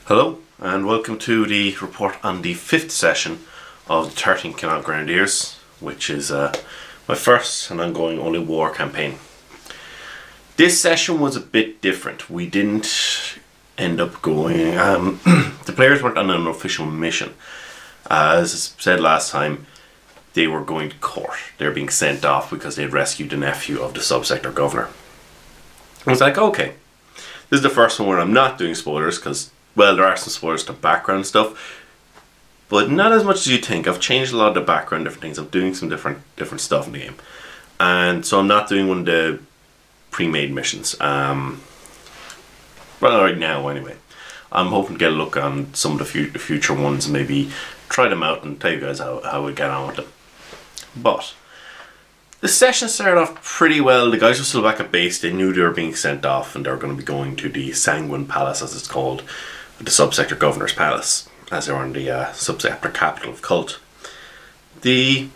Hello and welcome to the report on the 5th session of the 13th Kinog Grenadiers, which is my first and ongoing only war campaign. This session was a bit different. We didn't end up going, the players weren't on an official mission. As I said last time, they were going to court. They were being sent off because they had rescued the nephew of the subsector governor. I was like, okay, this is the first one where I'm not doing spoilers because, well, there are some spoilers to background stuff, but not as much as you think. I've changed a lot of the background, different things. I'm doing some different stuff in the game, and so I'm not doing one of the pre-made missions. Well, right now anyway. I'm hoping to get a look on some of the future ones and maybe try them out and tell you guys how we get on with them. But the session started off pretty well. The guys were still back at base. They knew they were being sent off and they were going to be going to the Sanguine Palace, as it's called, the subsector governor's palace, as they were in the subsector capital of Cult. The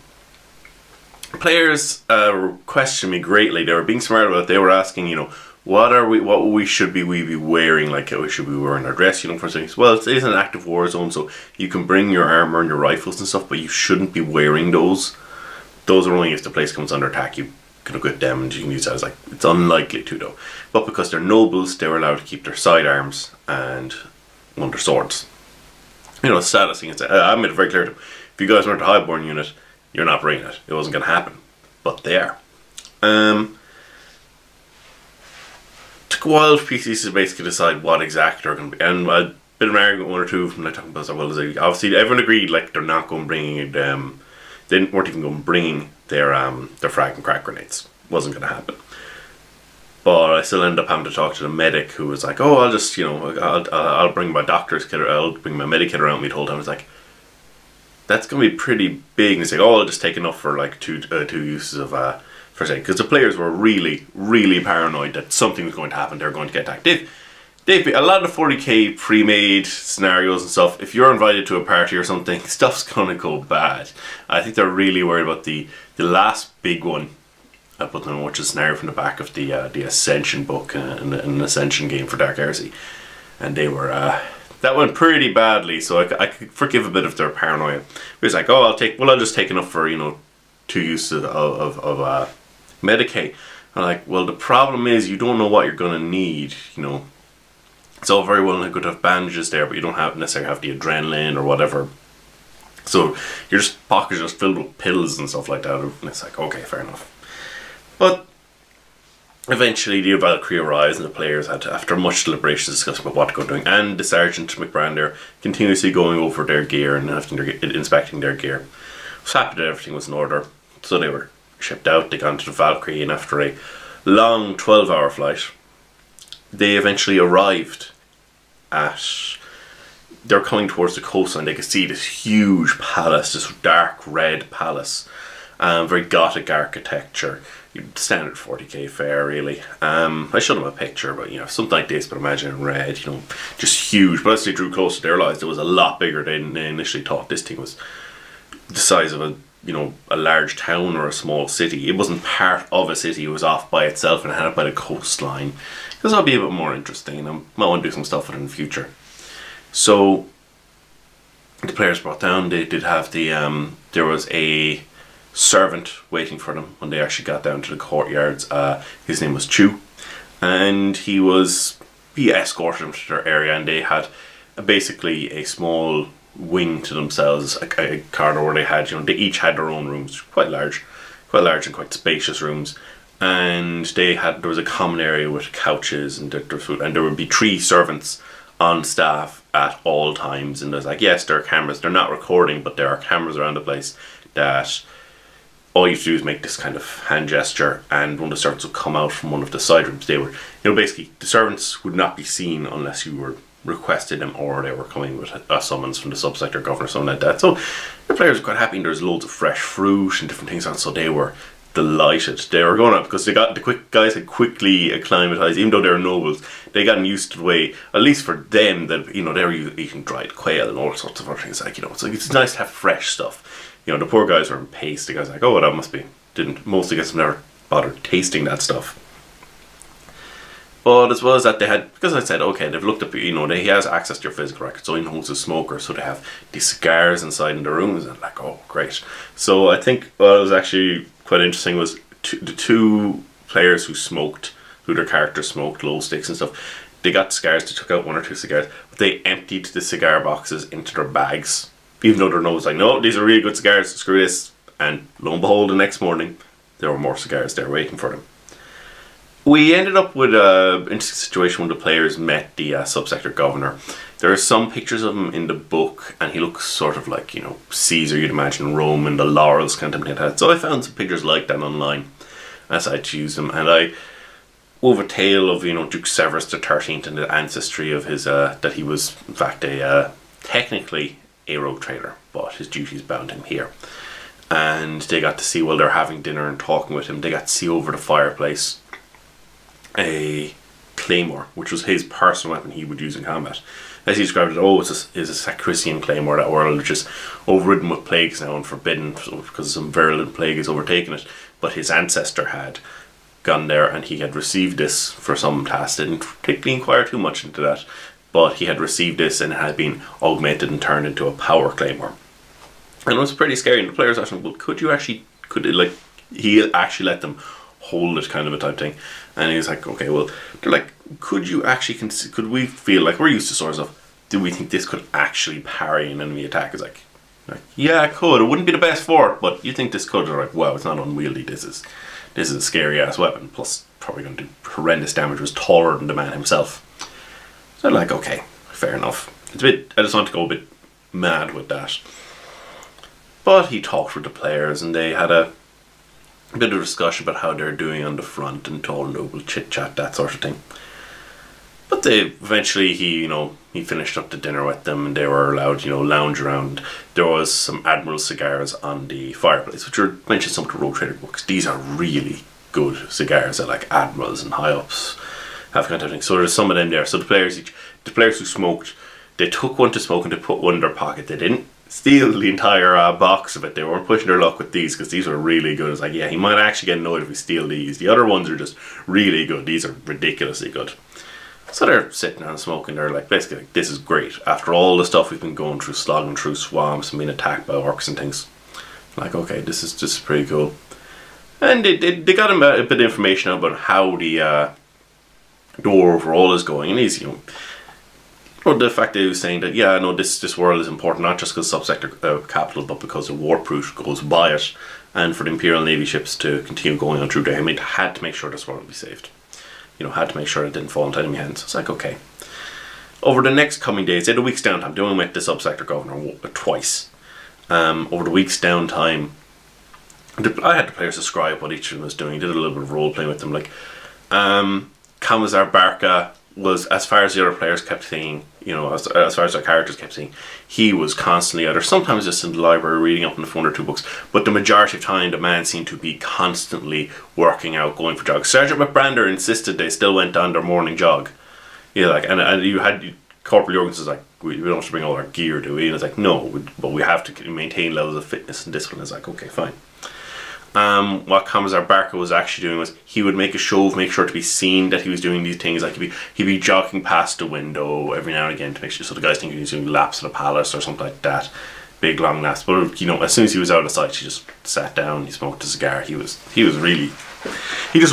players were questioning me greatly. They were being smart about it. They were asking, you know, what should we be wearing? Like, should we be wearing our dress uniforms? Things. Well, it is an active war zone, so you can bring your armor and your rifles and stuff, but you shouldn't be wearing those. Those are only if the place comes under attack. You can equip them and you can use that as, like, it's unlikely to though. But because they're nobles, they were allowed to keep their sidearms and their swords. You know, status thing. I made it very clear to them. If you guys weren't a highborn unit, you're not bringing it. It wasn't going to happen. But they are. Took a while for PCs to basically decide what exactly they're going to be. And a bit of an argument with one or two of them, like, talking about, well, obviously everyone agreed, like, they're not going to bring they weren't even going to bring their frag and crack grenades. Wasn't going to happen. But I still ended up having to talk to the medic, who was like, oh, I'll just, you know, I'll bring my doctor's kit, or I'll bring my medic kit around me the whole time. I was like, that's going to be pretty big. And he's like, oh, I'll just take enough for like two uses of first aid. Because the players were really, really paranoid that something was going to happen. They were going to get attacked. They've a lot of 40k pre-made scenarios and stuff. If you're invited to a party or something, stuff's going to go bad. I think they're really worried about the last big one. I put them, which is a scenario from the back of the Ascension book, an Ascension game for Dark Heresy, and they were that went pretty badly. So I could forgive a bit of their paranoia. It was like, oh, I'll just take enough for, you know, 2 uses of Medicaid. I'm like, well, the problem is you don't know what you're gonna need. You know, it's all very well and good to have bandages there, but you don't necessarily have the adrenaline or whatever. So your pockets are just filled with pills and stuff like that. And it's like, okay, fair enough. But eventually the Valkyrie arrives and the players had to, after much deliberation, discuss about what to go doing. And the Sergeant McBrand there continuously going over their gear and inspecting their gear. I was happy that everything was in order. So they were shipped out, they got into the Valkyrie, and after a long 12-hour flight, they eventually arrived at... They're coming towards the coastline. They could see this huge palace, this dark red palace. Very gothic architecture. Standard 40k fare, really. I showed them a picture, but, you know, something like this, but imagine in red, you know, just huge. But as they drew closer, they realised it was a lot bigger than they initially thought. This thing was the size of a large town or a small city. It wasn't part of a city, it was off by itself and had it by the coastline. Because that'll be a bit more interesting, and I might want to do some stuff with it in the future. So the players brought down, they did have the, there was a servant waiting for them when they actually got down to the courtyards. His name was Chu, and he escorted them to their area, and they had basically a small wing to themselves, a corridor where they had, you know, they each had their own rooms, quite large and quite spacious rooms, and there was a common area with couches and food, and there would be 3 servants on staff at all times. And there's like, yes, there are cameras, they're not recording, but there are cameras around the place that all you have to do is make this kind of hand gesture, and one of the servants would come out from one of the side rooms. They were, you know, basically the servants would not be seen unless you were requested them or they were coming with a summons from the subsector governor or something like that. So the players were quite happy, and there's loads of fresh fruit and different things on, so they were delighted. They were going up because guys had quickly acclimatized, even though they were nobles. They gotten used to the way, at least for them, that, you know, they were eating dried quail and all sorts of other things. Like, you know, it's nice to have fresh stuff. You know, the poor guys were in paste. The guys were like, oh, that must be. Most of the guys have never bothered tasting that stuff. But as well as that, they had, because I said, okay, they've looked up, you know, he has access to your physical record, so he knows a smoker, so they have these cigars inside in the rooms, and like, oh, great. So I think what was actually quite interesting was the two players who smoked, who their characters smoked, glow sticks and stuff, they got cigars, they took out 1 or 2 cigars, but they emptied the cigar boxes into their bags, even though their nose was like, no, these are really good cigars, screw this. And lo and behold, the next morning, there were more cigars there waiting for them. We ended up with an interesting situation when the players met the subsector governor. There are some pictures of him in the book, and he looks sort of like, you know, Caesar, you'd imagine, Rome, and the laurels kind of thing like that. So I found some pictures like that online, and I decided to use them. And I wove a tale of, you know, Duke Severus the 13th and the ancestry of his, that he was, in fact, technically a rogue trader, but his duties bound him here. And they got to see, while they're having dinner and talking with him, they got to see over the fireplace a claymore, which was his personal weapon he would use in combat. As he described it, oh, it's a Sacristian claymore, that world which is overridden with plagues now and forbidden because some virulent plague has overtaken it. But his ancestor had gone there, and he had received this for some task. Didn't particularly inquire too much into that, but he had received this and it had been augmented and turned into a power claymore. And it was pretty scary, and the players asked him, well, he actually let them hold it, kind of a type thing. And he was like, okay, well, they're like, could we feel like, we're used to swords of, do we think this could actually parry an enemy attack? It's like, yeah, it could. It wouldn't be the best for it, but you think this could? They're like, wow, it's not unwieldy. This is a scary ass weapon. Plus, probably going to do horrendous damage. It was taller than the man himself. So I'm like, okay, fair enough. I just want to go a bit mad with that. But he talked with the players, and they had a bit of discussion about how they're doing on the front, and tall noble chit chat, that sort of thing. But eventually he finished up the dinner with them, and they were allowed, lounge around. There was some Admiral cigars on the fireplace, which were mentioned some of the Rogue Trader books. These are really good cigars that like admirals and high ups have kind of thing. So there's some of them there. So the players who smoked, they took one to smoke and they put one in their pocket. They didn't steal the entire box of it. They weren't pushing their luck with these because these were really good. It's like, yeah, he might actually get annoyed if we steal these. The other ones are just really good. These are ridiculously good. So they're sitting and smoking. They're like, basically, like, this is great. After all the stuff we've been going through, slogging through swamps and being attacked by orcs and things. Like, okay, this is just pretty cool. And they got him a bit of information about how the door overall is going. And he's, the fact that he was saying that, yeah, no, this world is important, not just because subsector capital, but because the warp route goes by it. And for the Imperial Navy ships to continue going on through there, they had to make sure this world would be saved. Had to make sure it didn't fall into enemy hands. It's like, okay. Over the next coming days, they had a week's downtime. They only met the subsector governor twice. Over the week's downtime, I had the players describe what each of them was doing. Did a little bit of role playing with them. Like, Commissar Barca was, as far as the other players kept saying, as far as their characters kept saying, he was constantly either sometimes just in the library reading up on the 1 or 2 books, but the majority of time the man seemed to be constantly working out, going for jogs. Sergeant McBrander insisted they still went on their morning jog. And you had Corporal Jorgensen was like, we don't have to bring all our gear, do we? And it's like, no, but we have to maintain levels of fitness and discipline. It's like, okay, fine. What Commissar Barker was actually doing was he would make a show of make sure to be seen that he was doing these things. Like he'd be jogging past a window every now and again to make sure, so the guys think he was doing laps at a palace or something like that, big long laps. But as soon as he was out of sight, he just sat down, he smoked a cigar. He just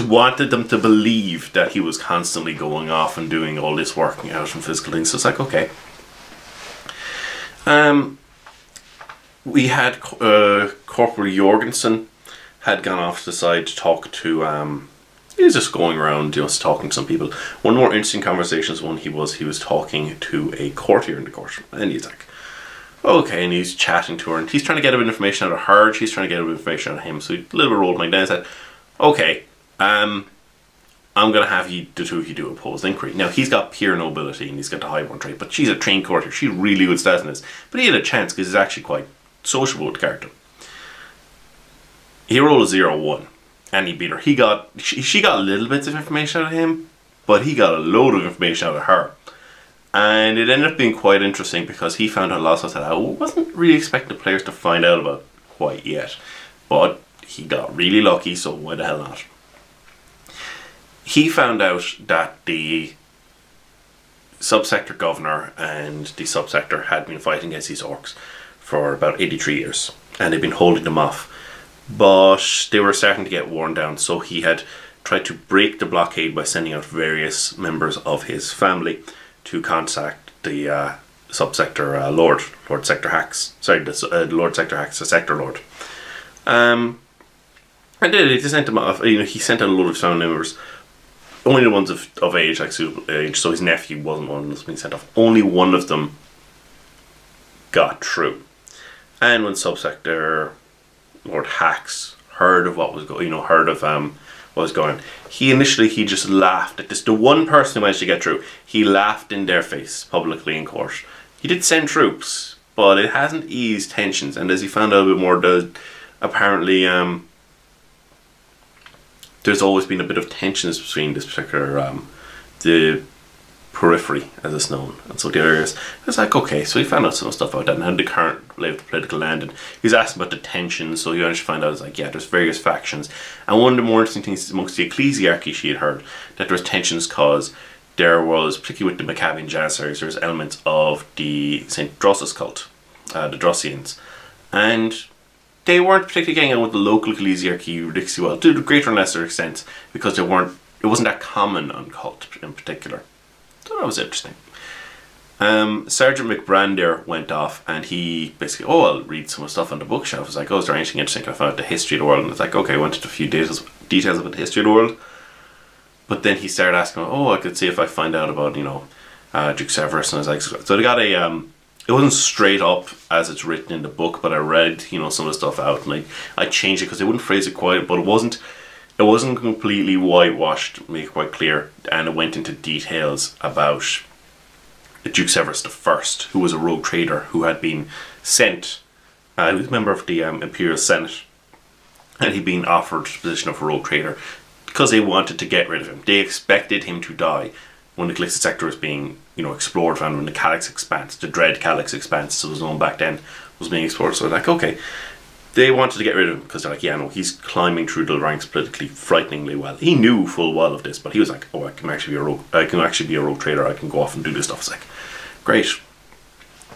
wanted them to believe that he was constantly going off and doing all this working out and physical things. So it's like, okay. We had Corporal Jorgensen had gone off to the side to talk to, he was just going around, just talking to some people. One more interesting conversation is one he was talking to a courtier in the court, and he's like, okay, and he's chatting to her, and he's trying to get a bit of information out of her, she's trying to get a bit of information out of him, so he a little bit rolled my down and said, okay, I'm going to have the two of you do a opposed inquiry. Now, he's got pure nobility, and he's got the highborn trait, but she's a trained courtier, she's really good stats in this, but he had a chance, because he's actually quite sociable with the character. He rolled a 0-1, and he beat her. She got little bits of information out of him, but he got a load of information out of her. And it ended up being quite interesting because he found out lots of stuff that I wasn't really expecting the players to find out about quite yet. But he got really lucky, so why the hell not? he found out that the subsector governor and the subsector had been fighting against these orcs for about 83 years, and they'd been holding them off, but they were starting to get worn down. So he had tried to break the blockade by sending out various members of his family to contact the subsector Lord Sector Hacks. Sorry, the Lord Sector Hacks, the Sector Lord. And he sent them off. He sent out a load of family members, only the ones of age, like suitable age. So his nephew wasn't one of them being sent off. Only one of them got through. And when subsector Lord Hacks heard of what was going, what was going on, he just laughed at this. The one person who managed to get through, he laughed in their face publicly in court. He did send troops, but it hasn't eased tensions. And as he found out a bit more, apparently there's always been a bit of tensions between this particular the periphery, as it's known, and so the areas. It's like, okay, so he found out some stuff about that and how the current lay of the political land, and he's asking about the tensions. So he managed to find out, it's like, yeah, there's various factions, and one of the more interesting things amongst the ecclesiarchy, she had heard that there was tensions because there was, particularly with the Maccabean Janissaries, there's elements of the St. Drossus cult, the Drossians, and they weren't particularly getting on with the local ecclesiarchy ridiculously well, to a greater or lesser extent, because it wasn't that common on cult in particular. So that was interesting. Sergeant McBrander went off and he basically, I'll read some stuff on the bookshelf. I was like, is there anything interesting? And I found out the history of the world, and it's like, okay, I went into a few details about the history of the world. But then he started asking, I could see if I find out about, Duke Severus, and I was like, so they got a, it wasn't straight up as it's written in the book, but I read, some of the stuff out, and I changed it because they wouldn't phrase it quite, but it wasn't completely whitewashed, make it quite clear, and it went into details about Duke Severus I, who was a rogue trader who had been sent, he was a member of the Imperial Senate, and he'd been offered the position of a rogue trader because they wanted to get rid of him. They expected him to die when the Calixid sector was being, explored, and when the Calix Expanse, the dread Calix Expanse, as it was known back then, was being explored. So like, okay, they wanted to get rid of him because they're like, yeah, no, he's climbing through the ranks politically frighteningly well. He knew full well of this, but he was like, I can actually be a rogue trader. I can go off and do this stuff. It's like, great.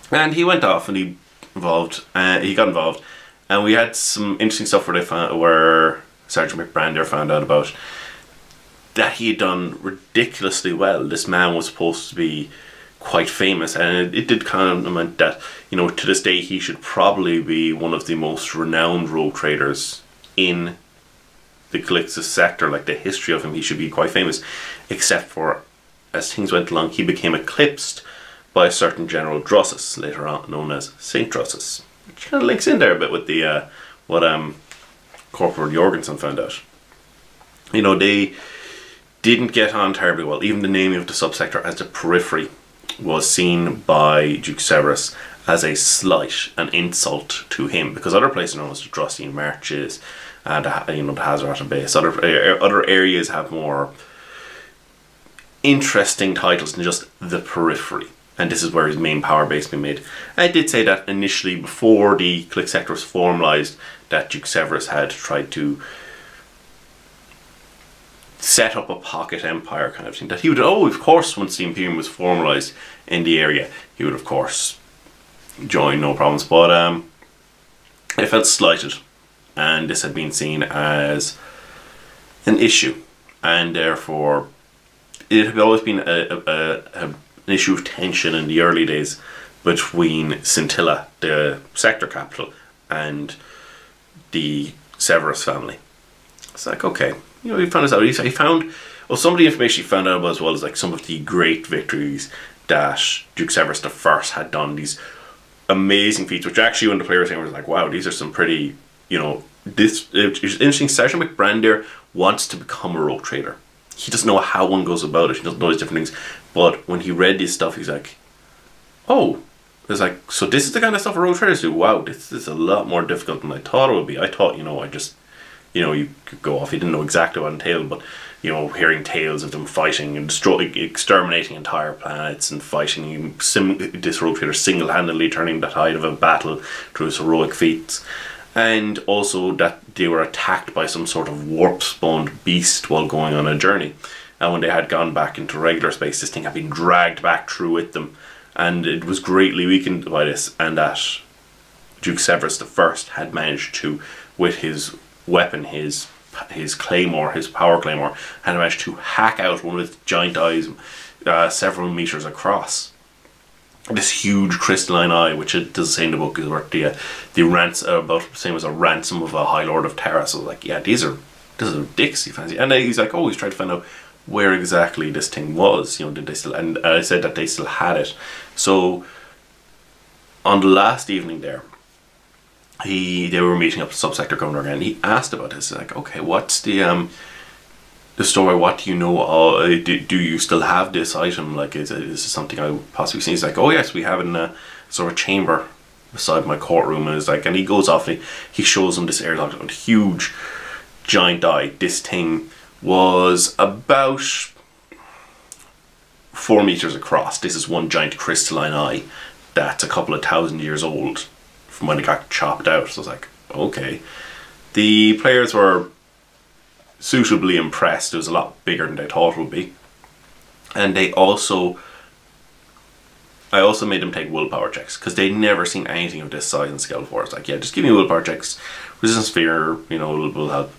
And he went off and he got involved, and we had some interesting stuff where Sergeant McBrander found out about that he had done ridiculously well. This man was supposed to be quite famous, and it did kind of meant that, to this day he should probably be one of the most renowned rogue traders in the Calixtus sector. Like, the history of him, he should be quite famous, except for as things went along he became eclipsed by a certain General Drossus, later on known as Saint Drossus, which kind of links in there a bit with the what Corporal Jorgensen found out. They didn't get on terribly well. Even the naming of the subsector as the periphery was seen by Duke Severus as a slight, an insult to him, because other places are known as the Drossian Marches, and the Hazarata Base. Other areas have more interesting titles than just the periphery, and this is where his main power base being made. I did say that initially, before the Click sector was formalised, that Duke Severus had tried to set up a pocket empire kind of thing. That he would, of course, once the Imperium was formalised in the area, he would of course join, no problems. But it felt slighted, and this had been seen as an issue, and therefore it had always been an issue of tension in the early days between Scintilla, the sector capital, and the Severus family. It's like, okay, he found this out. He found, some of the information he found out about as well as like some of the great victories that Duke Severus I had done, these amazing feats, which actually when the players came was like, wow, these are some pretty, it's interesting. Sergeant McBrander wants to become a rogue trader. He doesn't know how one goes about it. He doesn't know these different things. But when he read this stuff, he's like, it's like, so this is the kind of stuff a rogue traders do. Wow, this is a lot more difficult than I thought it would be. I thought, you could go off. He didn't know exactly what it entailed, but hearing tales of them fighting and exterminating entire planets and fighting this rogue trader single-handedly turning the tide of a battle through his heroic feats, and also that they were attacked by some sort of warp-spawned beast while going on a journey. and when they had gone back into regular space, this thing had been dragged back through with them, and it was greatly weakened by this, and that Duke Severus I had managed to, with his weapon, his claymore, his power claymore, had managed to hack out one of its giant eyes several meters across. This huge crystalline eye, which it does say in the book is worth the ransom, about the same as a ransom of a High Lord of Terra. So like, yeah, this is dicks, you fancy. And he's like, oh, he's trying to find out where exactly this thing was. You know, did they still? And I said that they still had it. So on the last evening there, they were meeting up with Subsector Governor again. He asked about this. He's like, okay, what's the story? What do you know? Do you still have this item? Like, is this something I would possibly see? He's like, oh yes, we have it in a sort of chamber beside my courtroom. And it's like, and he goes off and he shows him this airlock, a huge giant eye. This thing was about 4 meters across. This is one giant crystalline eye that's a couple of 1,000 years old from when it got chopped out. So I was like, okay. The players were suitably impressed. It was a lot bigger than they thought it would be. And I also made them take willpower checks, because they'd never seen anything of this size and scale before. It's like, yeah, just give me willpower checks. Resistance fear, you know, will help.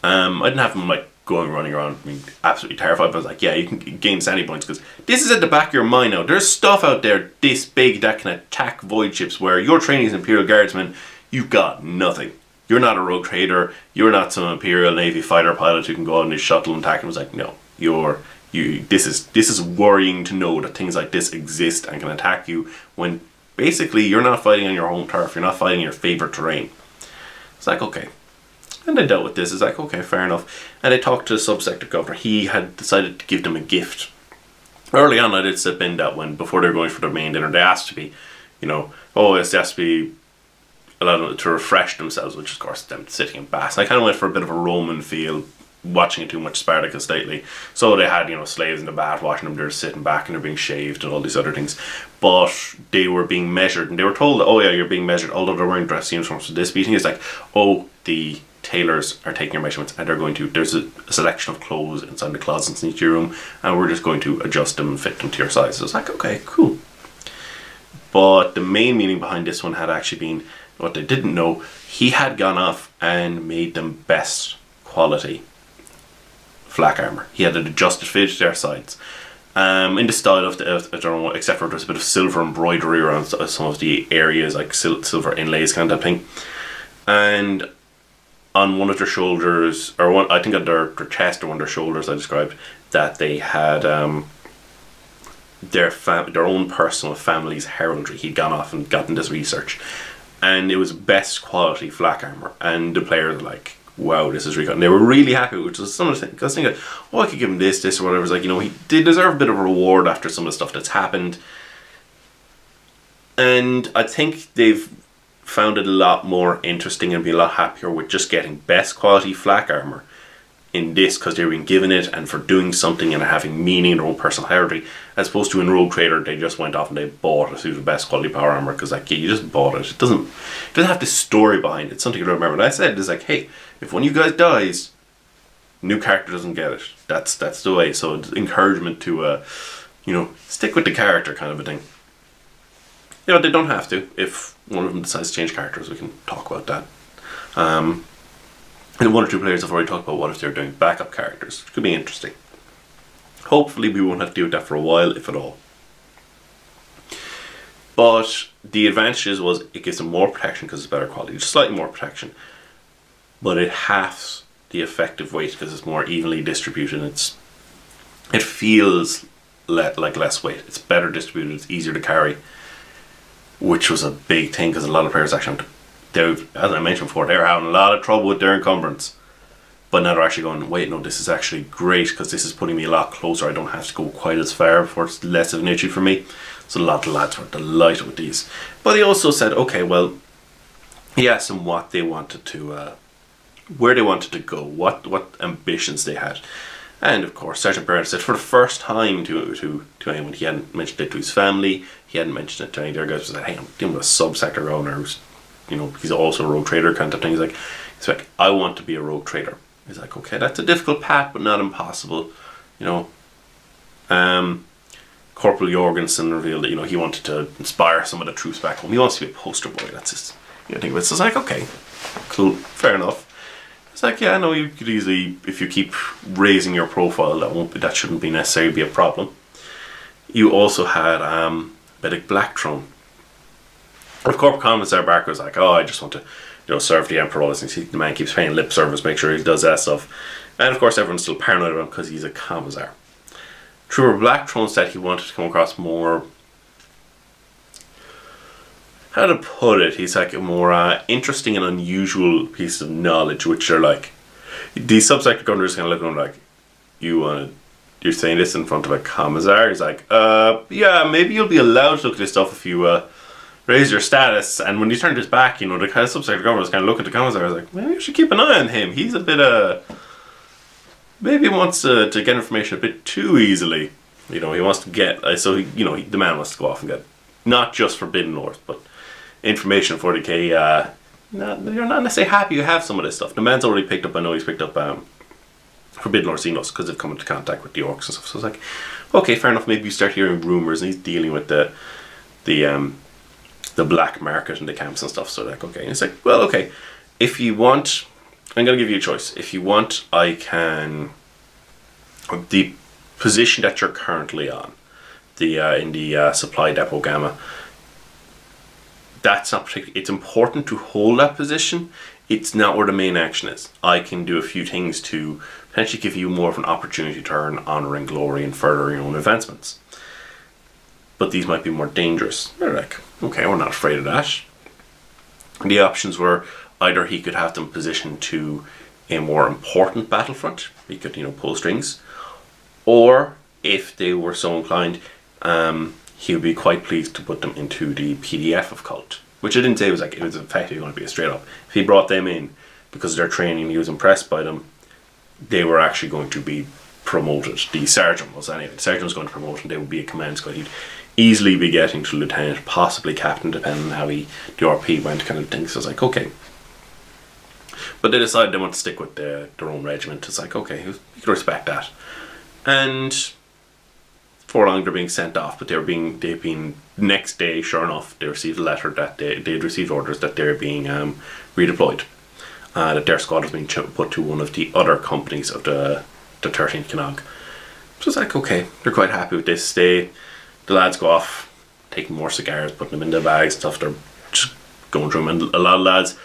I didn't have them like running around being absolutely terrified, but I was like, yeah, you can gain sanity points, because this is at the back of your mind now. There's stuff out there this big that can attack void ships, where you're training as Imperial Guardsman, you've got nothing. You're not a rogue trader, you're not some Imperial Navy fighter pilot who can go on his shuttle and attack. And I was like, no, this is worrying to know that things like this exist and can attack you when basically you're not fighting on your home turf, you're not fighting your favorite terrain. It's like, okay. And they dealt with this. It's like, okay, fair enough. And they talked to the Subsector Governor. He had decided to give them a gift. Early on, I did slip in that when, before they were going for their main dinner, they asked to be, you know, oh, it has to be allowed them to refresh themselves, which of course them sitting in baths. I kind of went for a bit of a Roman feel, watching too much Spartacus lately. So they had, you know, slaves in the bath washing them, they're sitting back and they're being shaved and all these other things. But they were being measured, and they were told, oh yeah, you're being measured, although they're wearing dress uniforms. So this meeting is like, oh, the tailors are taking your measurements, and they're going to, there's a selection of clothes inside the closets in each room, and we're just going to adjust them and fit them to your size. So it's like, okay, cool. But the main meaning behind this one had actually been, what they didn't know, he had gone off and made them best quality flak armor. He had it adjusted fit to their sides, in the style of the, I don't know, except for there's a bit of silver embroidery around some of the areas, like silver inlays kind of thing. And on one of their shoulders, or one, I think on their chest or one of their shoulders, I described that they had their own personal family's heraldry. He'd gone off and gotten this research, and it was best quality flak armor. And the players were like, wow, this is really good. And they were really happy, which was some of the things. Because I was thinking, oh, I could give him this or whatever. It's like, you know, he did deserve a bit of a reward after some of the stuff that's happened. And I think they've found it a lot more interesting and be a lot happier with just getting best quality flak armor in this, because they've been given it and for doing something and having meaning in their own personal heraldry, as opposed to in Rogue Trader they just went off and they bought a suit of best quality power armor because, like, yeah, you just bought it. It doesn't have this story behind it. It's something you don't remember. And I said, it's like, hey, if one of you guys dies, new character doesn't get it. That's the way. So it's encouragement to you know, stick with the character kind of a thing. You know, they don't have to. If one of them decides to change characters, we can talk about that. And one or two players have already talked about what if they're doing backup characters, which could be interesting. Hopefully we won't have to deal with that for a while, if at all. But the advantages was it gives them more protection because it's better quality, just slightly more protection. But it halves the effective weight because it's more evenly distributed. It feels like less weight. It's better distributed, it's easier to carry, which was a big thing because a lot of players actually, as I mentioned before, they were having a lot of trouble with their encumbrance. But now they're actually going, wait, no, this is actually great because this is putting me a lot closer. I don't have to go quite as far before it's less of an issue for me. So a lot of lads were delighted with these. But he also said, okay, well, he asked them what they wanted to, where they wanted to go, what ambitions they had. And of course, Sergeant Bernard said for the first time to anyone, he hadn't mentioned it to his family, he hadn't mentioned it to any of their guys, he said, hey, I'm dealing with a Subsector owner who's, you know, he's also a rogue trader kind of thing. He's like, I want to be a rogue trader. He's like, okay, that's a difficult path, but not impossible. you know. Corporal Jorgensen revealed that, you know, he wanted to inspire some of the troops back home. He wants to be a poster boy. That's his, you know, thing. But it's like, okay, cool, fair enough. It's like, yeah, no, you could easily, if you keep raising your profile, that shouldn't be necessarily be a problem. You also had Medic Blackthrone. Of Corporal Commissar Barker was like, oh, I just want to, you know, serve the Emperor. All this things. The man keeps paying lip service, make sure he does that stuff. And of course, everyone's still paranoid about him because he's a commissar. Trooper Blackthrone said he wanted to come across more, how to put it, he's like a more interesting and unusual piece of knowledge, which are like, the sub-sector governors kind of look at him like, you're saying this in front of a commissar? He's like, yeah, maybe you'll be allowed to look at this stuff if you raise your status. And when he turned his back, you know, the kind of sub-sector governors kind of look at the commissar, I was like, maybe you should keep an eye on him. He's a bit maybe he wants to get information a bit too easily. You know, he wants to get, so he, you know, the man wants to go off and get not just Forbidden North, but information for the K. You're not necessarily happy you have some of this stuff. The man's already picked up, I know he's picked up Forbidden Orsinos because they've come into contact with the orcs and stuff. So it's like, okay, fair enough. Maybe you start hearing rumors, and he's dealing with the black market and the camps and stuff. So like, okay, and it's like, well, okay, if you want, I'm gonna give you a choice. If you want, I can, the position that you're currently on, in the supply depot Gamma, that's not particularly, it's important to hold that position. It's not where the main action is. I can do a few things to potentially give you more of an opportunity to earn honor and glory and further your own advancements. But these might be more dangerous. They're like, okay, we're not afraid of that. And the options were either he could have them positioned to a more important battlefront. He could, you know, pull strings. Or if they were so inclined, he would be quite pleased to put them into the PDF of Cult, which I didn't say was like, it was effectively going to be a straight up. If he brought them in because of their training, he was impressed by them, they were actually going to be promoted. The sergeant was anyway. The sergeant was going to promote, and they would be a command squad. He'd easily be getting to lieutenant, possibly captain, depending on how the RP went, kind of thing. So I was like, okay. But they decided they want to stick with their own regiment. It's like, okay, you can respect that. And for long they're being sent off, but they've been next day, sure enough, they received a letter that they'd received orders that they're being redeployed. That their squad was being put to one of the other companies of the 13th Kinog. So it's like, okay, they're quite happy with this. The lads go off, taking more cigars, putting them in their bags and stuff. They're just going through them, and a lot of lads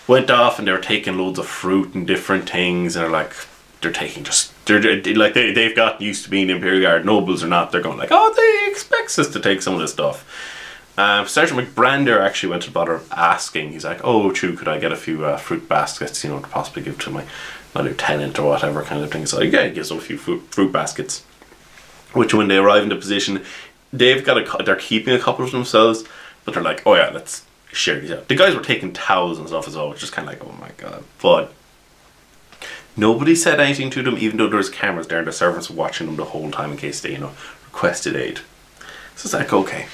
went off and they were taking loads of fruit and different things, and they're like, they're taking just, they've got used to being Imperial Guard nobles or not. They're going like, oh, they expect us to take some of this stuff. Sergeant McBrander actually went to the bother of asking. He's like, oh, Chew, could I get a few fruit baskets, you know, to possibly give to my lieutenant or whatever kind of thing. So yeah, he gives them a few fruit baskets, which when they arrive in the position, they're keeping a couple of themselves, but they're like, oh yeah, let's share these out. The guys were taking towels and stuff as well, which is kind of like, oh my god. But nobody said anything to them, even though there was cameras there and the servants were watching them the whole time in case they, you know, requested aid. So it's like, okay.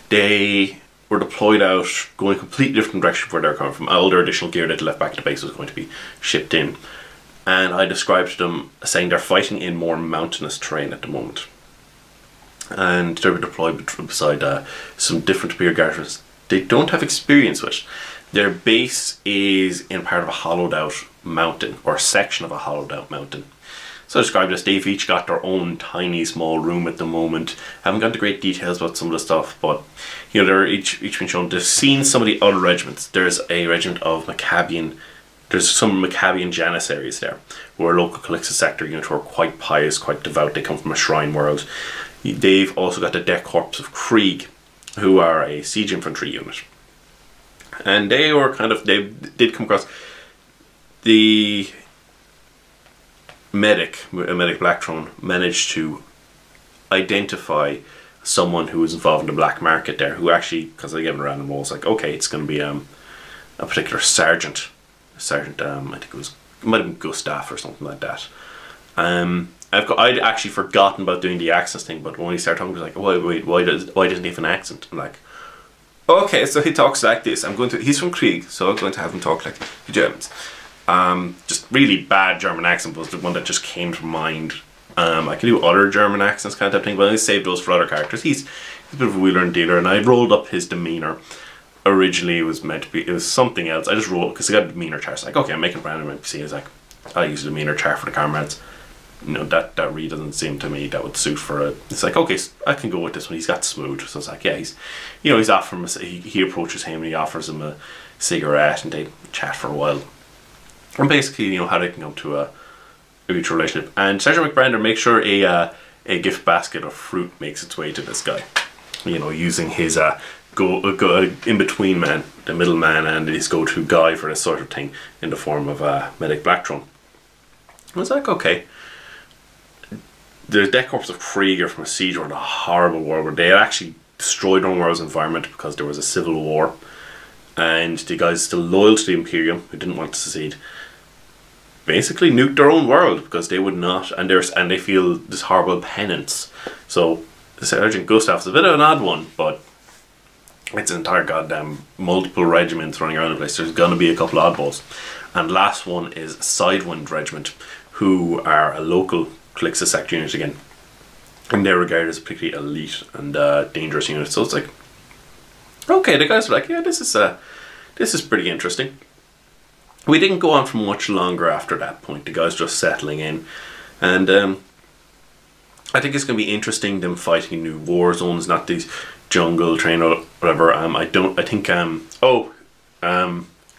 They were deployed out, going a completely different direction from where they're coming from. All their additional gear that left back at the base was going to be shipped in. And I described to them saying they're fighting in more mountainous terrain at the moment. And they were deployed beside some different Imperial Guards they don't have experience with. Their base is in part of a hollowed out mountain, or a section of a hollowed out mountain. So I described as they've each got their own tiny small room at the moment. Haven't got into great details about some of the stuff, but you know, they're each been shown. They've seen some of the other regiments. There's a regiment of Maccabian, there's some Maccabian Janissaries there, who are local Calixtus sector unit who are quite pious, quite devout. They come from a shrine world. They've also got the Death Corps of Krieg, who are a siege infantry unit. And they were kind of, they did come across the medic Blackthrone managed to identify someone who was involved in the black market there, who actually, because they gave him a random roll, it's like, okay, it's going to be a particular sergeant, I think it might have been Gustav or something like that. I'd actually forgotten about doing the accents thing, but when he started talking, he was like, why doesn't he have an accent? I'm like, okay, so he talks like this. He's from Krieg, so I'm going to have him talk like the Germans. Just really bad German accent was the one that just came to mind. I can do other German accents kind of thing, but I saved those for other characters. He's a bit of a wheeler and dealer, and I rolled up his demeanour. Originally it was meant to be, it was something else. I just rolled, because I got a demeanour chart. It's like, okay, I'm making a brand new NPC. It's like, I'll use a demeanour chart for the comrades. You know, that really doesn't seem to me that would suit for it. It's like, okay, I can go with this one. He's got smooth. So it's like, yeah, he's, you know, he's offering him, he approaches him and he offers him a cigarette and they chat for a while. And basically, you know, how they can come to a mutual relationship. And Sergeant McBrander makes sure a gift basket of fruit makes its way to this guy. You know, using his in-between man, the middleman, and his go-to guy for this sort of thing in the form of Medic Blackthrone. I was like, okay. The Death Corps of Krieger from a Siege were in a horrible war where they had actually destroyed their own world's environment because there was a civil war. And the guys still loyal to the Imperium, who didn't want to secede, basically nuked their own world because they would not, and they feel this horrible penance. So Sergeant Gustav's a bit of an odd one, but it's an entire goddamn multiple regiments running around the place. There's gonna be a couple of oddballs. And last one is Sidewind Regiment, who are a local Calixtus sect unit again. And they're regarded as a particularly elite and dangerous unit. So it's like, okay, the guys are like, yeah, this is pretty interesting. We didn't go on for much longer after that point. The guys just settling in, and I think it's going to be interesting them fighting new war zones, not these jungle train or whatever.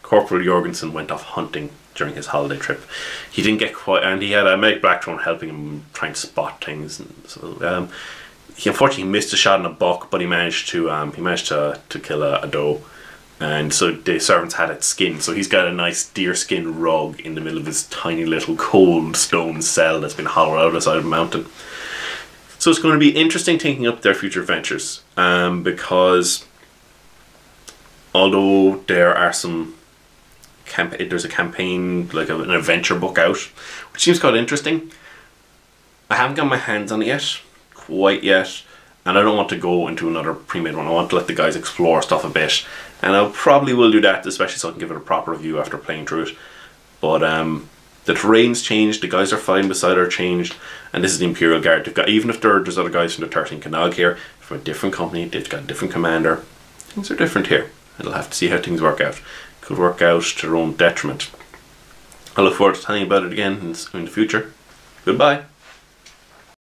Corporal Jorgensen went off hunting during his holiday trip. He didn't get quite, and he had a Medic Blackthrone helping him trying to spot things. And so he unfortunately missed a shot in a buck, but he managed to kill a doe. And so the servants had its skin, so he's got a nice deerskin rug in the middle of his tiny little cold stone cell that's been hollowed out of the side of a mountain. So it's going to be interesting taking up their future ventures, because although there are there's a campaign, like an adventure book out, which seems quite interesting. I haven't got my hands on it quite yet, and I don't want to go into another pre-made one. I want to let the guys explore stuff a bit, and I probably will do that, especially so I can give it a proper review after playing through it. But the terrain's changed, the guys are fighting beside are changed, and this is the Imperial Guard. They've got, even if there's other guys from the 13 Kinog here, from a different company, they've got a different commander. Things are different here. And we'll have to see how things work out. Could work out to their own detriment. I look forward to telling you about it again in the future. Goodbye.